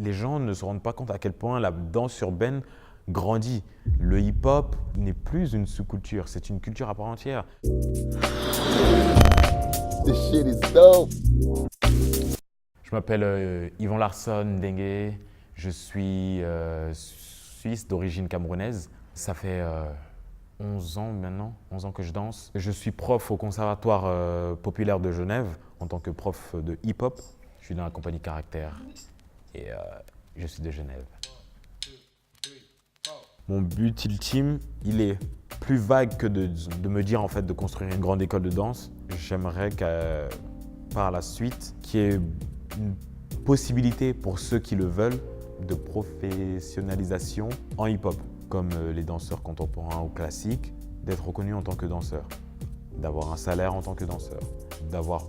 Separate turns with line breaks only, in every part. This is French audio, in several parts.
Les gens ne se rendent pas compte à quel point la danse urbaine grandit. Le hip-hop n'est plus une sous-culture, c'est une culture à part entière.
This shit is dope.
Je m'appelle Yvan Larsson Dengue, je suis suisse d'origine camerounaise. Ça fait 11 ans maintenant, 11 ans que je danse. Je suis prof au Conservatoire populaire de Genève en tant que prof de hip-hop. Je suis dans la compagnie Caractère et je suis de Genève. Mon but ultime, il est plus vague que de me dire en fait de construire une grande école de danse. J'aimerais qu'à par la suite, qu'il y ait une possibilité pour ceux qui le veulent de professionnalisation en hip-hop, comme les danseurs contemporains ou classiques, d'être reconnus en tant que danseurs, d'avoir un salaire en tant que danseur, d'avoir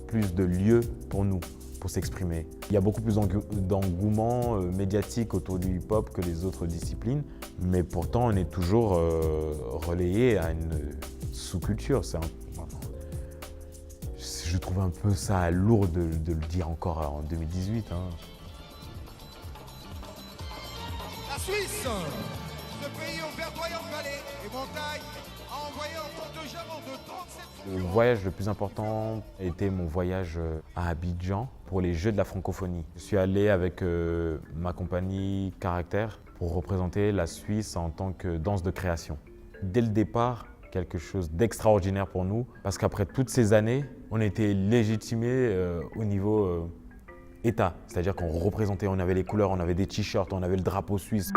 plus de lieux pour nous, pour s'exprimer. Il y a beaucoup plus d'engouement médiatique autour du hip-hop que les autres disciplines, mais pourtant on est toujours relayé à une sous-culture. Je trouve un peu ça lourd de le dire encore en 2018.
La Suisse, ce pays aux verdoyantes vallées et montagnes, a envoyé un porte-jalons de 37...
Le voyage le plus important était mon voyage à Abidjan pour les Jeux de la francophonie. Je suis allé avec ma compagnie Caractère pour représenter la Suisse en tant que danse de création. Dès le départ, quelque chose d'extraordinaire pour nous, parce qu'après toutes ces années, on était légitimés au niveau État. C'est-à-dire qu'on représentait, on avait les couleurs, on avait des t-shirts, on avait le drapeau suisse.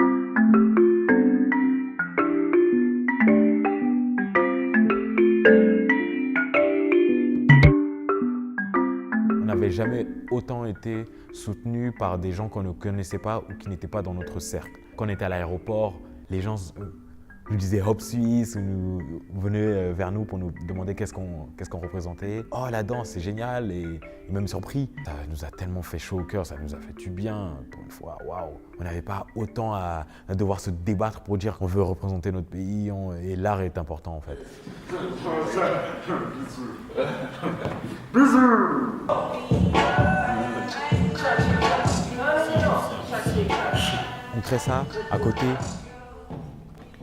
On n'avait jamais autant été soutenus par des gens qu'on ne connaissait pas ou qui n'étaient pas dans notre cercle. Quand on était à l'aéroport, les gens nous disaient Hop Suisse, ou venaient vers nous pour nous demander qu'est-ce qu'on représentait. Oh, la danse, c'est génial, et même surpris. Ça nous a tellement fait chaud au cœur, ça nous a fait du bien. Pour une fois, waouh. On n'avait pas autant à devoir se débattre pour dire qu'on veut représenter notre pays, et l'art est important en fait. On crée ça à côté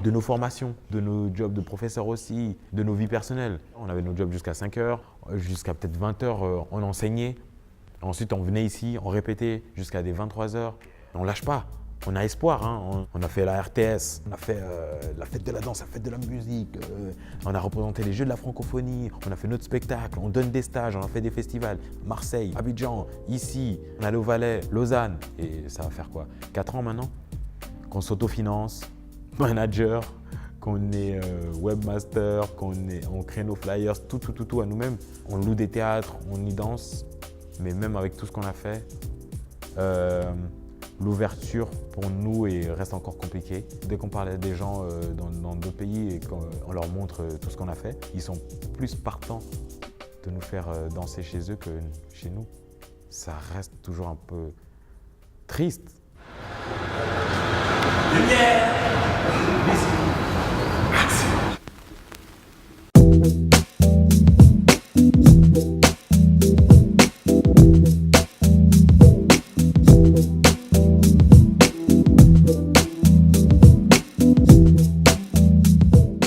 de nos formations, de nos jobs de professeurs aussi, de nos vies personnelles. On avait nos jobs jusqu'à 5 heures, jusqu'à peut-être 20 heures, on enseignait. Ensuite, on venait ici, on répétait jusqu'à des 23 heures. On ne lâche pas, on a espoir. On a fait la RTS, on a fait la fête de la danse, la fête de la musique. On a représenté les Jeux de la francophonie, on a fait notre spectacle, on donne des stages, on a fait des festivals. Marseille, Abidjan, ici, on est allé au Valais, Lausanne. Et ça va faire quoi, 4 ans maintenant qu'on s'autofinance, manager, qu'on est webmaster, on crée nos flyers, tout à nous-mêmes. On loue des théâtres, on y danse, mais même avec tout ce qu'on a fait, l'ouverture pour nous reste encore compliquée. Dès qu'on parle à des gens dans d'autres pays et qu'on leur montre tout ce qu'on a fait, ils sont plus partants de nous faire danser chez eux que chez nous. Ça reste toujours un peu triste. Lumière!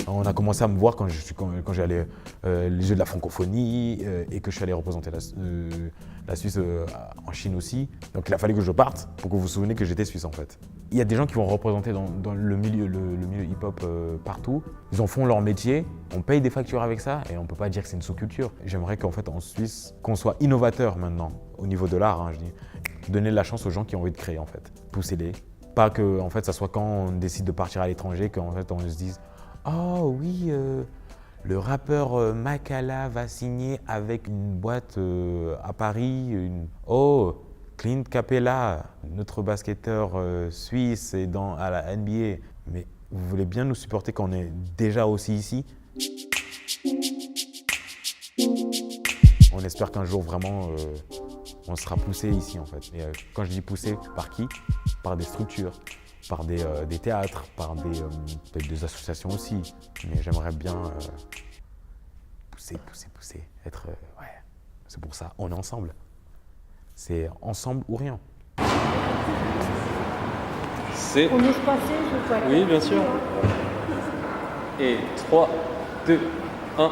On a commencé à me voir quand j'allais les Jeux de la francophonie et que je suis allé représenter la Suisse en Chine aussi. Donc il a fallu que je parte pour que vous vous souveniez que j'étais suisse en fait. Il y a des gens qui vont représenter dans le milieu hip-hop partout. Ils en font leur métier, on paye des factures avec ça et on ne peut pas dire que c'est une sous-culture. J'aimerais qu'en fait en Suisse, qu'on soit innovateur maintenant au niveau de l'art, je dis. Donner la chance aux gens qui ont envie de créer en fait. Poussez-les. Pas que en fait, ça soit quand on décide de partir à l'étranger qu'en fait on se dise « Oh oui, le rappeur Makala va signer avec une boîte à Paris. Oh, Clint Capela, notre basketteur suisse est à la NBA. Mais vous voulez bien nous supporter quand on est déjà aussi ici ?» On espère qu'un jour vraiment on sera poussé ici en fait. Et quand je dis poussé, par qui? Par des structures, par des théâtres, par peut-être des associations aussi. Mais j'aimerais bien pousser, être... ouais, c'est pour ça, on est ensemble. C'est ensemble ou rien.
C'est...
On est passé, je vois.
Oui, bien sûr. Et 3, 2, 1.